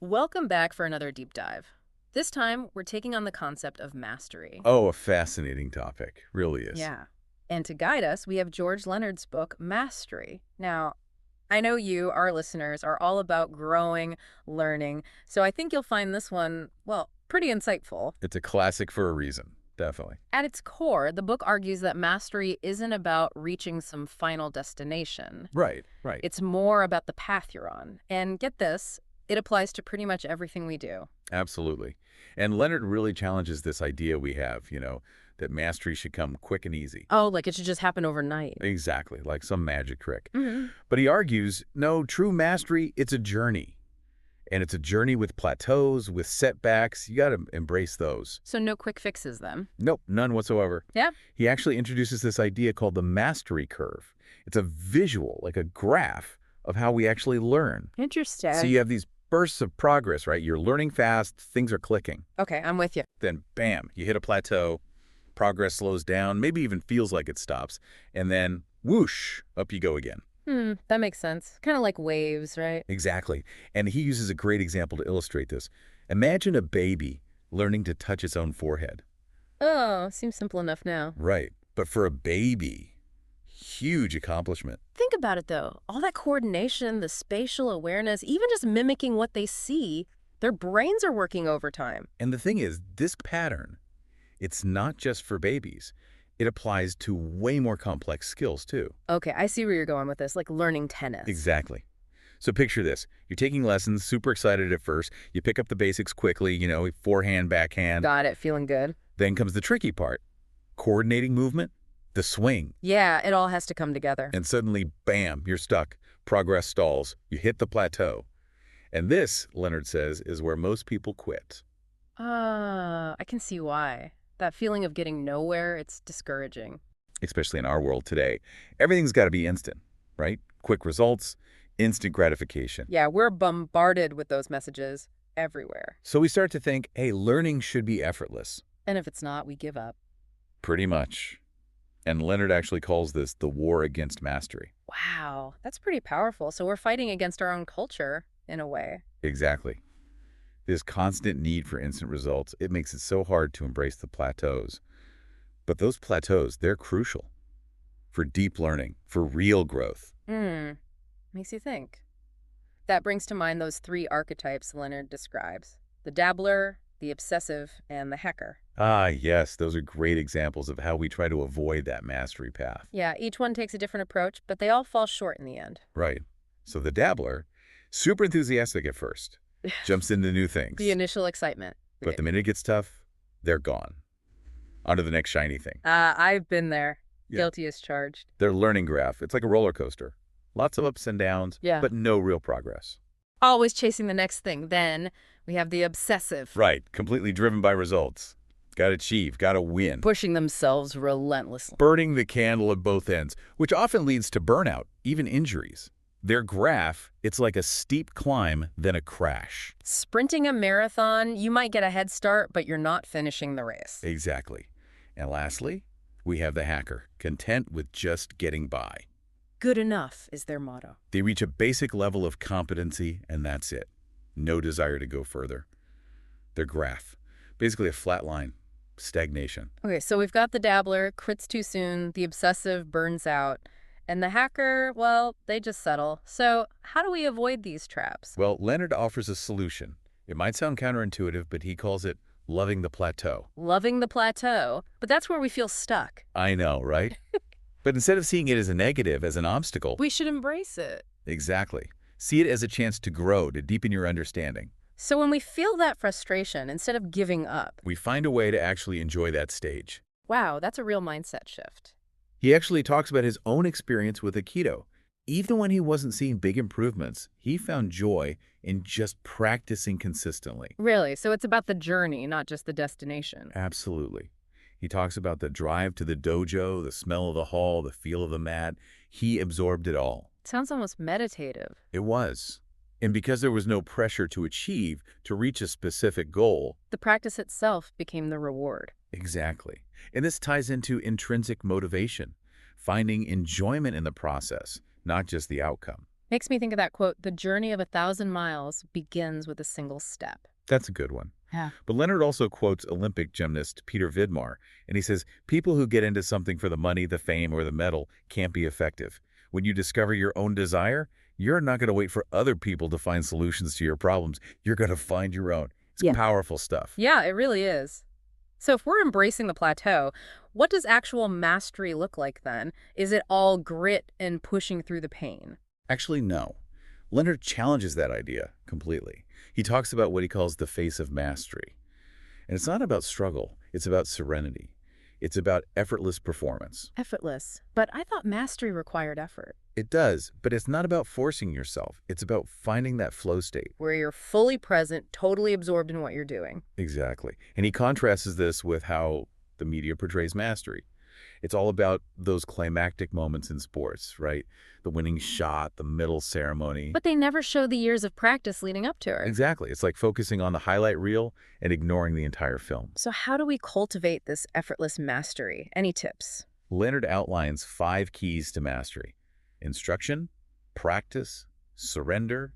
Welcome back for another deep dive. This time, we're taking on the concept of mastery. Oh, a fascinating topic. Really is. Yeah. And to guide us, we have George Leonard's book, Mastery. Now, I know you, our listeners, are all about growing, learning, so I think you'll find this one, well, pretty insightful. It's a classic for a reason. Definitely. At its core, the book argues that mastery isn't about reaching some final destination. Right, right. It's more about the path you're on. And get this, it applies to pretty much everything we do. Absolutely. And Leonard really challenges this idea we have, that mastery should come quick and easy. Oh, like it should just happen overnight. Exactly, like some magic trick. Hmm. But he argues, no, true mastery, it's a journey. And it's a journey with plateaus, with setbacks. You got to embrace those. So no quick fixes then? Nope, none whatsoever. Yeah. He actually introduces this idea called the mastery curve. It's a visual, like a graph of how we actually learn. Interesting. So you have these bursts of progress, right? You're learning fast, things are clicking. Okay, I'm with you. Then, bam, you hit a plateau, progress slows down, maybe even feels like it stops, and then whoosh, up you go again. That makes sense. Kind of like waves, right? Exactly. And he uses a great example to illustrate this. Imagine a baby learning to touch its own forehead. Oh, seems simple enough now. Right. But for a baby, huge accomplishment. Think about it, though. All that coordination, the spatial awareness, even just mimicking what they see, their brains are working overtime. And the thing is, this pattern, it's not just for babies. It applies to way more complex skills, too. Okay, I see where you're going with this, like learning tennis. Exactly. So picture this. You're taking lessons, super excited at first. You pick up the basics quickly, forehand, backhand. Got it, feeling good. Then comes the tricky part. Coordinating movement, the swing. Yeah, it all has to come together. And suddenly, bam, you're stuck. Progress stalls. You hit the plateau. And this, Leonard says, is where most people quit. I can see why. That feeling of getting nowhere, it's discouraging. Especially in our world today. Everything's got to be instant, right? Quick results, instant gratification. Yeah, we're bombarded with those messages everywhere. So we start to think, hey, learning should be effortless. And if it's not, we give up. Pretty much. And Leonard actually calls this the war against mastery. Wow, that's pretty powerful. So we're fighting against our own culture, in a way. Exactly. This constant need for instant results, it makes it so hard to embrace the plateaus. But those plateaus, they're crucial for deep learning, for real growth. Makes you think. That brings to mind those three archetypes Leonard describes. The dabbler, the obsessive, and the hacker. Ah, yes, those are great examples of how we try to avoid that mastery path. Yeah, each one takes a different approach, but they all fall short in the end. Right. So the dabbler, super enthusiastic at first, jumps into new things. The initial excitement. But the minute it gets tough, they're gone. On to the next shiny thing. I've been there. Yeah. Guilty as charged. Their learning graph, it's like a roller coaster. Lots of ups and downs, Yeah. but no real progress. Always chasing the next thing. Then we have the obsessive. Right, completely driven by results. Got to achieve, got to win. Pushing themselves relentlessly. Burning the candle at both ends, which often leads to burnout, even injuries. Their graph, it's like a steep climb, then a crash. Sprinting a marathon, you might get a head start, but you're not finishing the race. Exactly. And lastly, we have the hacker, content with just getting by. Good enough is their motto. They reach a basic level of competency, and that's it. No desire to go further. Their graph, basically a flat line, stagnation. Okay, so we've got the dabbler, quits too soon, the obsessive burns out, and the hacker, well, they just settle. So how do we avoid these traps? Well, Leonard offers a solution. It might sound counterintuitive, but he calls it loving the plateau. Loving the plateau, but that's where we feel stuck. I know, right? But instead of seeing it as a negative, as an obstacle, We should embrace it. exactly. See it as a chance to grow, to deepen your understanding. So when we feel that frustration, instead of giving up, We find a way to actually enjoy that stage. wow, that's a real mindset shift. He actually talks about his own experience with Aikido. Even when he wasn't seeing big improvements, he found joy in just practicing consistently. Really, so it's about the journey, not just the destination. Absolutely. He talks about the drive to the dojo, the smell of the hall, the feel of the mat. He absorbed it all. Sounds almost meditative. It was. And because there was no pressure to achieve, to reach a specific goal. The practice itself became the reward. Exactly. And this ties into intrinsic motivation, finding enjoyment in the process, not just the outcome. Makes me think of that quote, "The journey of 1,000 miles begins with a single step." That's a good one. Yeah. But Leonard also quotes Olympic gymnast Peter Vidmar, and he says, people who get into something for the money, the fame, or the medal can't be effective. When you discover your own desire, you're not going to wait for other people to find solutions to your problems. You're going to find your own. It's Yeah. powerful stuff. Yeah, it really is. So if we're embracing the plateau, what does actual mastery look like then? Is it all grit and pushing through the pain? Actually, no. Leonard challenges that idea completely. He talks about what he calls the face of mastery. And it's not about struggle. It's about serenity. It's about effortless performance. Effortless. But I thought mastery required effort, It does, but it's not about forcing yourself. It's about finding that flow state. where you're fully present, totally absorbed in what you're doing. Exactly. And he contrasts this with how the media portrays mastery. It's all about those climactic moments in sports, right? The winning shot, the medal ceremony. But they never show the years of practice leading up to it. Exactly. It's like focusing on the highlight reel and ignoring the entire film. So how do we cultivate this effortless mastery? Any tips? Leonard outlines 5 keys to mastery: instruction, practice, surrender,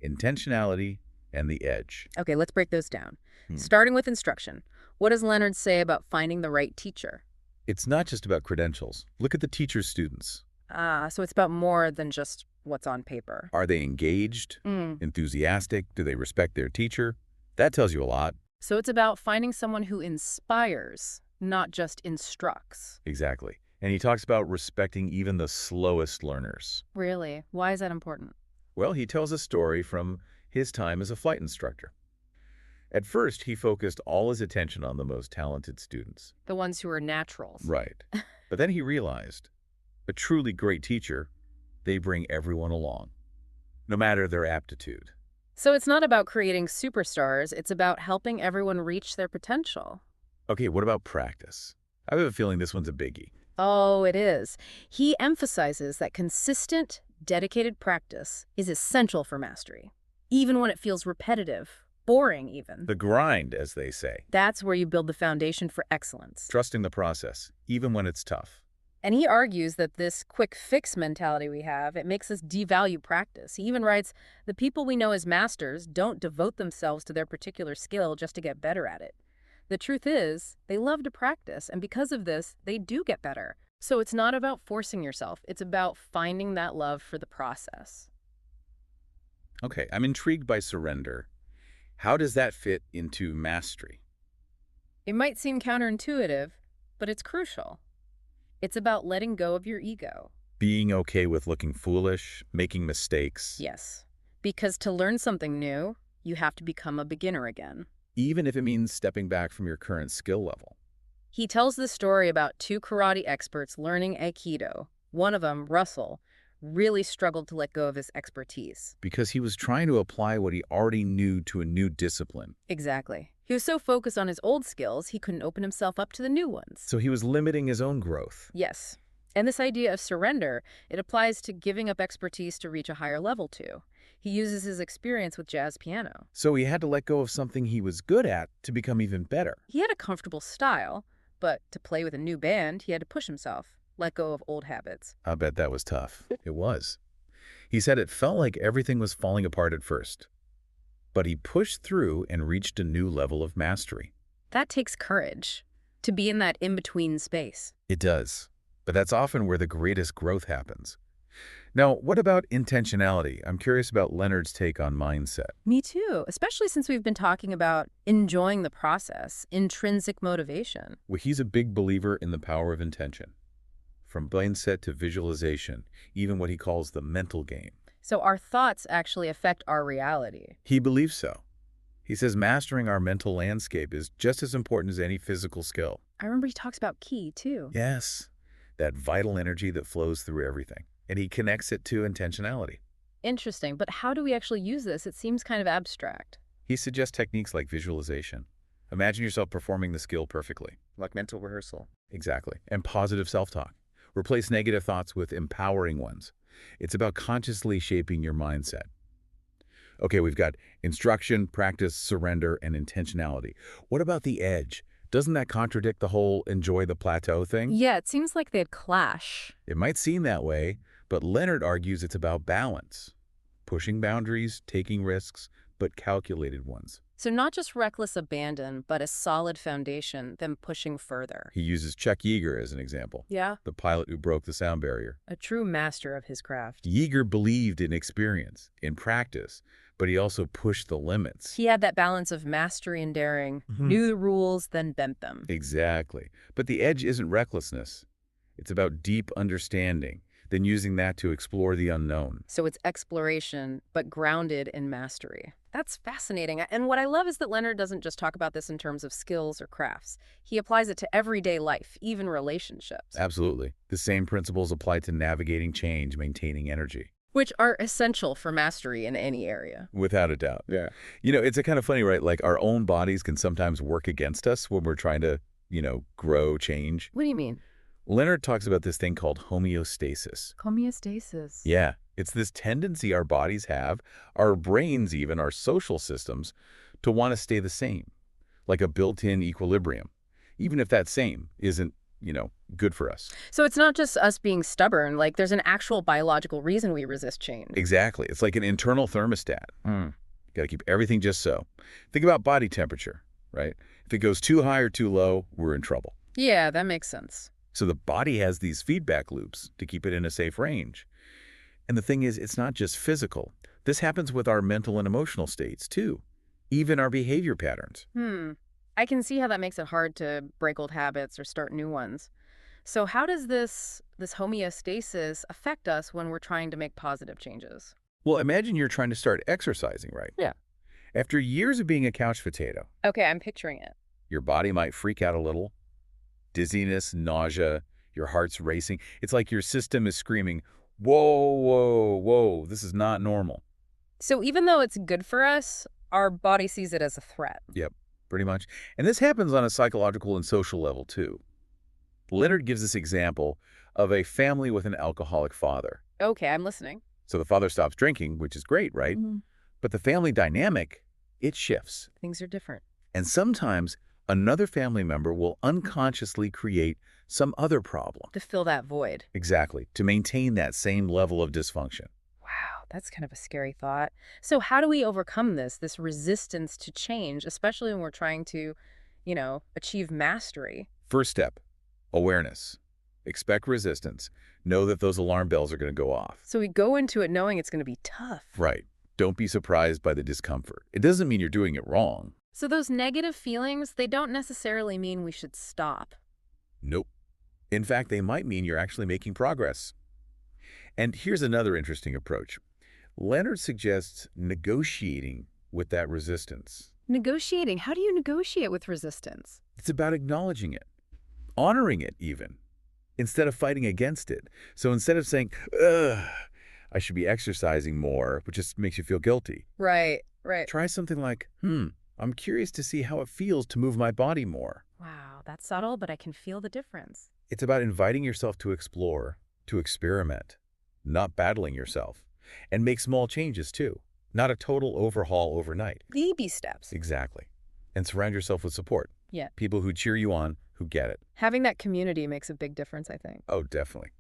intentionality, and the edge. Okay, let's break those down. Starting with instruction. What does Leonard say about finding the right teacher? It's not just about credentials. Look at the teacher's students. So it's about more than just what's on paper. Are they engaged, enthusiastic? Do they respect their teacher? That tells you a lot. So it's about finding someone who inspires, not just instructs. Exactly. And he talks about respecting even the slowest learners. Really? Why is that important? Well, he tells a story from his time as a flight instructor. At first, he focused all his attention on the most talented students. The ones who are naturals. Right. But then he realized, a truly great teacher, they bring everyone along, no matter their aptitude. So it's not about creating superstars, it's about helping everyone reach their potential. Okay, what about practice? I have a feeling this one's a biggie. Oh, it is. He emphasizes that consistent, dedicated practice is essential for mastery, even when it feels repetitive, boring even. The grind, as they say. That's where you build the foundation for excellence. Trusting the process, even when it's tough. And he argues that this quick fix mentality we have, it makes us devalue practice. He even writes, the people we know as masters don't devote themselves to their particular skill just to get better at it. The truth is, they love to practice, and because of this, they do get better. So it's not about forcing yourself. It's about finding that love for the process. Okay, I'm intrigued by surrender. How does that fit into mastery? It might seem counterintuitive, but it's crucial. It's about letting go of your ego. Being okay with looking foolish, making mistakes. Yes, because to learn something new, you have to become a beginner again. Even if it means stepping back from your current skill level. He tells the story about 2 karate experts learning Aikido. One of them, Russell, really struggled to let go of his expertise. Because he was trying to apply what he already knew to a new discipline. Exactly. He was so focused on his old skills, he couldn't open himself up to the new ones. So he was limiting his own growth. Yes. And this idea of surrender, it applies to giving up expertise to reach a higher level too. He uses his experience with jazz piano. So he had to let go of something he was good at to become even better. He had a comfortable style, but to play with a new band, he had to push himself, let go of old habits. I bet that was tough. It was. He said it felt like everything was falling apart at first. But he pushed through and reached a new level of mastery. That takes courage, to be in that in-between space. It does. But that's often where the greatest growth happens. Now, what about intentionality? I'm curious about Leonard's take on mindset. Me too, especially since we've been talking about enjoying the process, intrinsic motivation. Well, he's a big believer in the power of intention. From mindset to visualization, even what he calls the mental game. So our thoughts actually affect our reality. He believes so. He says mastering our mental landscape is just as important as any physical skill. I remember he talks about ki too. Yes, that vital energy that flows through everything. And he connects it to intentionality. Interesting, but how do we actually use this? It seems kind of abstract. He suggests techniques like visualization. Imagine yourself performing the skill perfectly. Like mental rehearsal. Exactly. And positive self-talk. Replace negative thoughts with empowering ones. It's about consciously shaping your mindset. Okay, we've got instruction, practice, surrender, and intentionality. What about the edge? Doesn't that contradict the whole enjoy the plateau thing? Yeah, it seems like they'd clash. It might seem that way, but Leonard argues it's about balance. pushing boundaries, taking risks, but calculated ones. So not just reckless abandon, but a solid foundation, then pushing further. He uses Chuck Yeager as an example, Yeah. the pilot who broke the sound barrier. A true master of his craft. Yeager believed in experience, in practice, but he also pushed the limits. He had that balance of mastery and daring, knew the rules, then bent them. Exactly. But the edge isn't recklessness. It's about deep understanding, then using that to explore the unknown. So it's exploration, but grounded in mastery. That's fascinating. And what I love is that Leonard doesn't just talk about this in terms of skills or crafts. He applies it to everyday life, even relationships. Absolutely. The same principles apply to navigating change, maintaining energy. Which are essential for mastery in any area. Without a doubt. Yeah. You know, it's a kind of funny, right? Like our own bodies can sometimes work against us when we're trying to, grow, change. What do you mean? Leonard talks about this thing called homeostasis. Homeostasis. Yeah. It's this tendency our bodies have, our brains even, our social systems, to want to stay the same, like a built-in equilibrium, even if that same isn't, good for us. So it's not just us being stubborn, like there's an actual biological reason we resist change. Exactly. It's like an internal thermostat. Got to keep everything just so. Think about body temperature, right? If it goes too high or too low, we're in trouble. Yeah, that makes sense. So the body has these feedback loops to keep it in a safe range. And the thing is, it's not just physical. This happens with our mental and emotional states, too. Even our behavior patterns. I can see how that makes it hard to break old habits or start new ones. So how does this homeostasis affect us when we're trying to make positive changes? Well, imagine you're trying to start exercising, right? Yeah. After years of being a couch potato, Okay, I'm picturing it. your body might freak out a little. Dizziness, nausea, your heart's racing. It's like your system is screaming, whoa, whoa, whoa, this is not normal. So even though it's good for us, our body sees it as a threat. Yep, pretty much. And this happens on a psychological and social level, too. Leonard gives this example of a family with an alcoholic father. Okay, I'm listening. So the father stops drinking, which is great, right? But the family dynamic, it shifts. Things are different. And sometimes another family member will unconsciously create some other problem. To fill that void. Exactly, to maintain that same level of dysfunction. Wow, that's kind of a scary thought. So how do we overcome this resistance to change, especially when we're trying to, achieve mastery? First step, awareness. Expect resistance. Know that those alarm bells are going to go off. So we go into it knowing it's going to be tough. Right. Don't be surprised by the discomfort. It doesn't mean you're doing it wrong. So those negative feelings, they don't necessarily mean we should stop. Nope. In fact, they might mean you're actually making progress. And here's another interesting approach. Leonard suggests negotiating with that resistance. Negotiating. How do you negotiate with resistance? It's about acknowledging it, honoring it even, instead of fighting against it. So instead of saying, ugh, I should be exercising more, which just makes you feel guilty. Right. Try something like, I'm curious to see how it feels to move my body more. Wow, that's subtle, but I can feel the difference. It's about inviting yourself to explore, to experiment, not battling yourself, and make small changes too, not a total overhaul overnight. Baby steps. Exactly. And surround yourself with support. Yeah. People who cheer you on, who get it. Having that community makes a big difference, I think. Oh, definitely.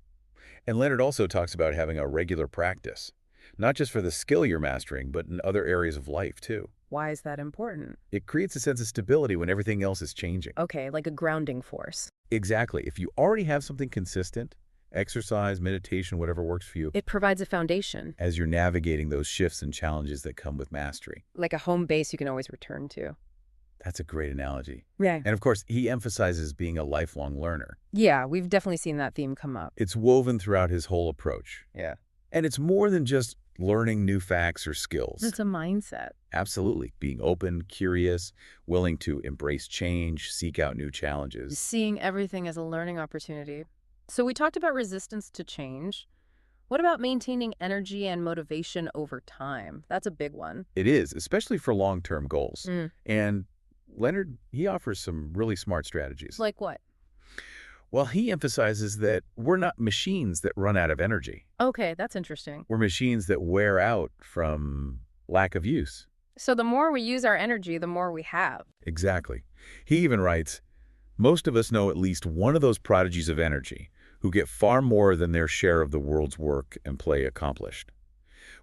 And Leonard also talks about having a regular practice, not just for the skill you're mastering, but in other areas of life too. Why is that important? It creates a sense of stability when everything else is changing. Okay, like a grounding force. Exactly. If you already have something consistent, exercise, meditation, whatever works for you, It provides a foundation. as you're navigating those shifts and challenges that come with mastery. Like a home base you can always return to. That's a great analogy. Yeah. And of course, he emphasizes being a lifelong learner. Yeah, we've definitely seen that theme come up. It's woven throughout his whole approach. Yeah. And it's more than just learning new facts or skills. It's a mindset. Absolutely. Being open, curious, willing to embrace change, seek out new challenges. Seeing everything as a learning opportunity. So we talked about resistance to change. What about maintaining energy and motivation over time? That's a big one. It is, especially for long-term goals. Mm. And Leonard, he offers some really smart strategies. Like what? Well, he emphasizes that we're not machines that run out of energy. Okay, that's interesting. We're machines that wear out from lack of use. So the more we use our energy, the more we have. Exactly. He even writes, most of us know at least one of those prodigies of energy who get far more than their share of the world's work and play accomplished.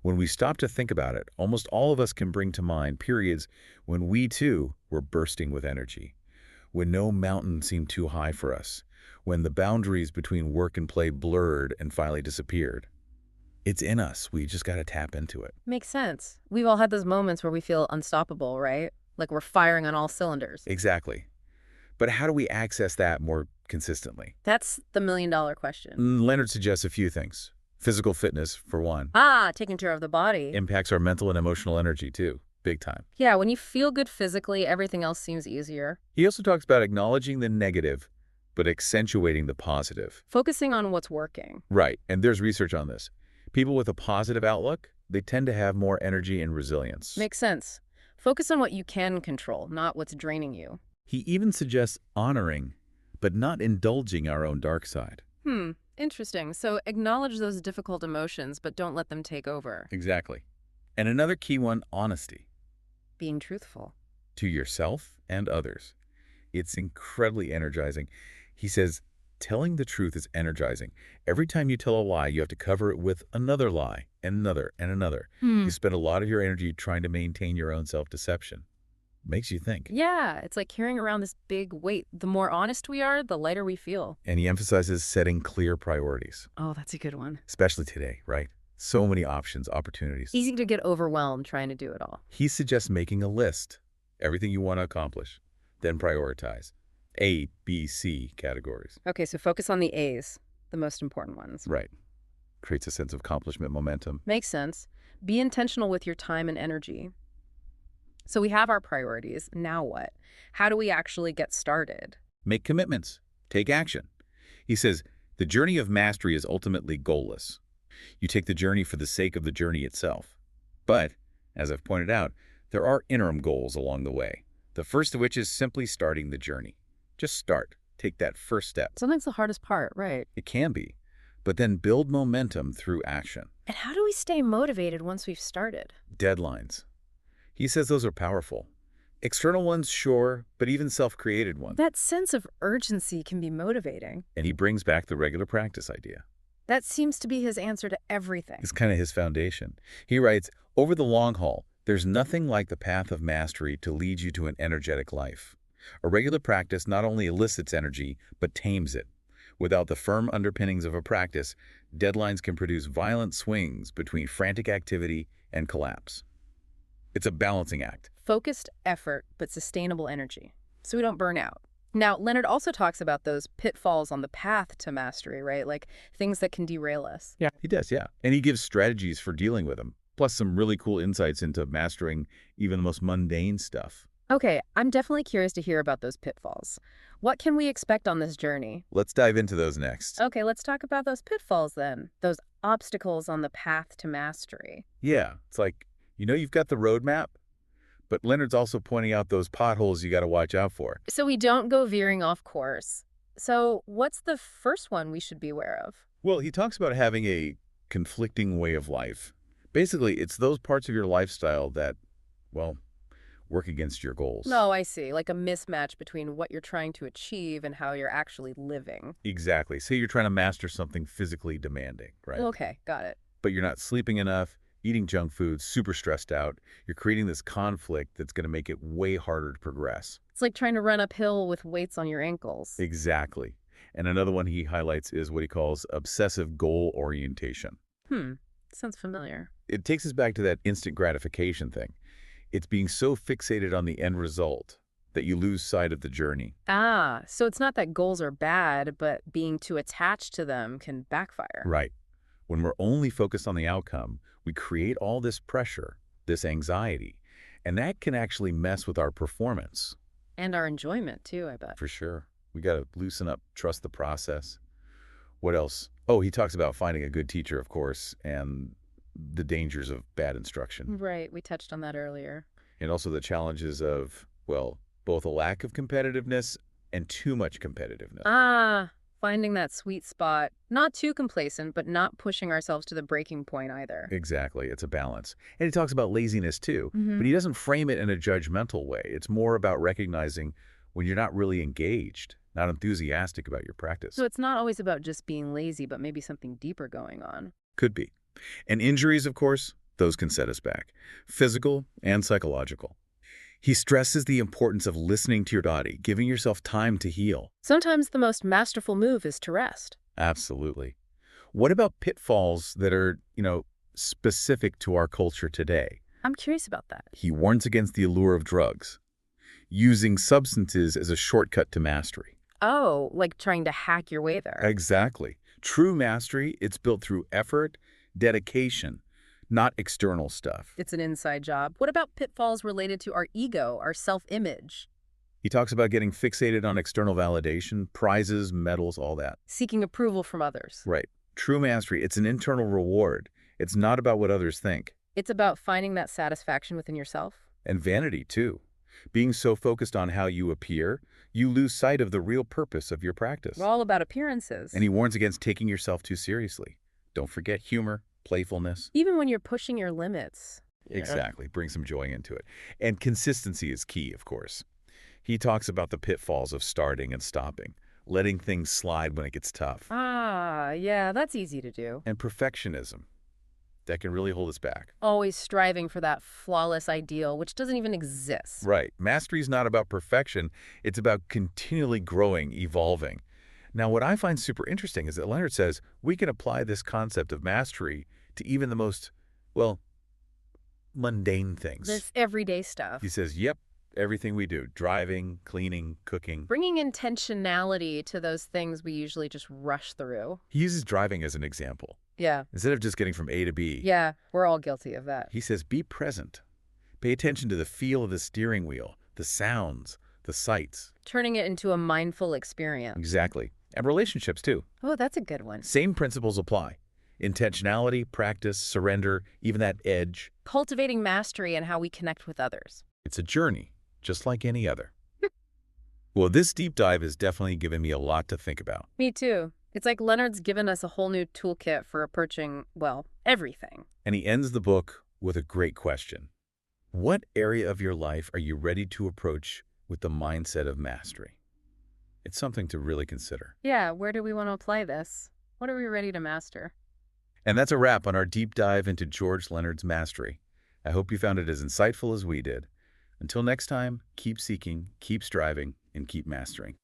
When we stop to think about it, almost all of us can bring to mind periods when we, too, were bursting with energy, when no mountain seemed too high for us, when the boundaries between work and play blurred and finally disappeared. It's in us. We just got to tap into it. Makes sense. We've all had those moments where we feel unstoppable, right? Like we're firing on all cylinders. Exactly. But how do we access that more consistently? That's the million-dollar question. Leonard suggests a few things. Physical fitness, for one. Taking care of the body. Impacts our mental and emotional energy, too. Big time. Yeah, when you feel good physically, everything else seems easier. He also talks about acknowledging the negative, but accentuating the positive. Focusing on what's working. Right, and there's research on this. People with a positive outlook, they tend to have more energy and resilience. Makes sense. Focus on what you can control, not what's draining you. He even suggests honoring, but not indulging our own dark side. Interesting. So acknowledge those difficult emotions, but don't let them take over. Exactly. And another key one, honesty. Being truthful. To yourself and others. It's incredibly energizing. He says, telling the truth is energizing. Every time you tell a lie, you have to cover it with another lie, and another, and another. You spend a lot of your energy trying to maintain your own self-deception. Makes you think. Yeah, it's like carrying around this big weight. The more honest we are, the lighter we feel. And he emphasizes setting clear priorities. Oh, that's a good one. Especially today, right? So many options, opportunities. Easy to get overwhelmed trying to do it all. He suggests making a list. Everything you want to accomplish. Then prioritize. A, B, C categories. Okay, so focus on the A's, the most important ones. Right. Creates a sense of accomplishment momentum. Makes sense. Be intentional with your time and energy. So we have our priorities. Now what? How do we actually get started? Make commitments. Take action. He says, the journey of mastery is ultimately goalless. You take the journey for the sake of the journey itself. But, as I've pointed out, there are interim goals along the way. The first of which is simply starting the journey. Just start. Take that first step. Sometimes the hardest part, right? It can be. But then build momentum through action. And how do we stay motivated once we've started? Deadlines. He says those are powerful. External ones, sure, but even self-created ones. That sense of urgency can be motivating. And he brings back the regular practice idea. That seems to be his answer to everything. It's kind of his foundation. He writes, over the long haul, there's nothing like the path of mastery to lead you to an energetic life. A regular practice not only elicits energy, but tames it. Without the firm underpinnings of a practice, deadlines can produce violent swings between frantic activity and collapse. It's a balancing act. Focused effort, but sustainable energy, so we don't burn out. Now, Leonard also talks about those pitfalls on the path to mastery, right? Like things that can derail us. Yeah, he does, yeah. And he gives strategies for dealing with them, plus some really cool insights into mastering even the most mundane stuff. Okay, I'm definitely curious to hear about those pitfalls. What can we expect on this journey? Let's dive into those next. Okay, let's talk about those pitfalls then. Those obstacles on the path to mastery. Yeah, it's like, you've got the roadmap, but Leonard's also pointing out those potholes you got to watch out for. So we don't go veering off course. So what's the first one we should be aware of? Well, he talks about having a conflicting way of life. Basically, it's those parts of your lifestyle that, work against your goals. No, I see. Like a mismatch between what you're trying to achieve and how you're actually living. Exactly. Say you're trying to master something physically demanding, right? Okay, got it. But you're not sleeping enough, eating junk food, super stressed out. You're creating this conflict that's going to make it way harder to progress. It's like trying to run uphill with weights on your ankles. Exactly. And another one he highlights is what he calls obsessive goal orientation. Sounds familiar. It takes us back to that instant gratification thing. It's being so fixated on the end result that you lose sight of the journey. So it's not that goals are bad, but being too attached to them can backfire. Right. When we're only focused on the outcome, we create all this pressure, this anxiety, and that can actually mess with our performance. And our enjoyment, too, I bet. For sure. We got to loosen up, trust the process. What else? Oh, he talks about finding a good teacher, of course, and the dangers of bad instruction. Right, we touched on that earlier. And also the challenges of, both a lack of competitiveness and too much competitiveness. Finding that sweet spot. Not too complacent, but not pushing ourselves to the breaking point either. Exactly. It's a balance. And he talks about laziness too, but he doesn't frame it in a judgmental way. It's more about recognizing when you're not really engaged, not enthusiastic about your practice. So it's not always about just being lazy, but maybe something deeper going on. Could be. And injuries, of course, Those can set us back, physical and psychological. He stresses the importance of listening to your body, giving yourself time to heal. Sometimes the most masterful move is to rest. Absolutely. What about pitfalls that are, specific to our culture today? I'm curious about that. He warns against the allure of drugs, using substances as a shortcut to mastery. Oh, like trying to hack your way there. Exactly. True mastery, it's built through effort, dedication, not external stuff. It's an inside job. What about pitfalls related to our ego, our self-image? He talks about getting fixated on external validation, prizes, medals, all that. Seeking approval from others. Right. True mastery, it's an internal reward. It's not about what others think. It's about finding that satisfaction within yourself. And vanity, too. Being so focused on how you appear, you lose sight of the real purpose of your practice. We're all about appearances. And he warns against taking yourself too seriously. Don't forget humor, playfulness. Even when you're pushing your limits. Exactly. Bring some joy into it. And consistency is key, of course. He talks about the pitfalls of starting and stopping, letting things slide when it gets tough. Ah, yeah, that's easy to do. And perfectionism. That can really hold us back. Always striving for that flawless ideal, which doesn't even exist. Right. Mastery is not about perfection. It's about continually growing, evolving. Now, what I find super interesting is that Leonard says we can apply this concept of mastery to even the most, well, mundane things. This everyday stuff. He says, yep, everything we do, driving, cleaning, cooking. Bringing intentionality to those things we usually just rush through. He uses driving as an example. Yeah. Instead of just getting from A to B. Yeah, we're all guilty of that. He says, be present. Pay attention to the feel of the steering wheel, the sounds, the sights. Turning it into a mindful experience. Exactly. And relationships, too. Oh, that's a good one. Same principles apply. Intentionality, practice, surrender, even that edge. Cultivating mastery and how we connect with others. It's a journey, just like any other. Well, this deep dive has definitely given me a lot to think about. Me too. It's like Leonard's given us a whole new toolkit for approaching, well, everything. And he ends the book with a great question. What area of your life are you ready to approach with the mindset of mastery? It's something to really consider. Yeah, where do we want to apply this? What are we ready to master? And that's a wrap on our deep dive into George Leonard's mastery. I hope you found it as insightful as we did. Until next time, keep seeking, keep striving, and keep mastering.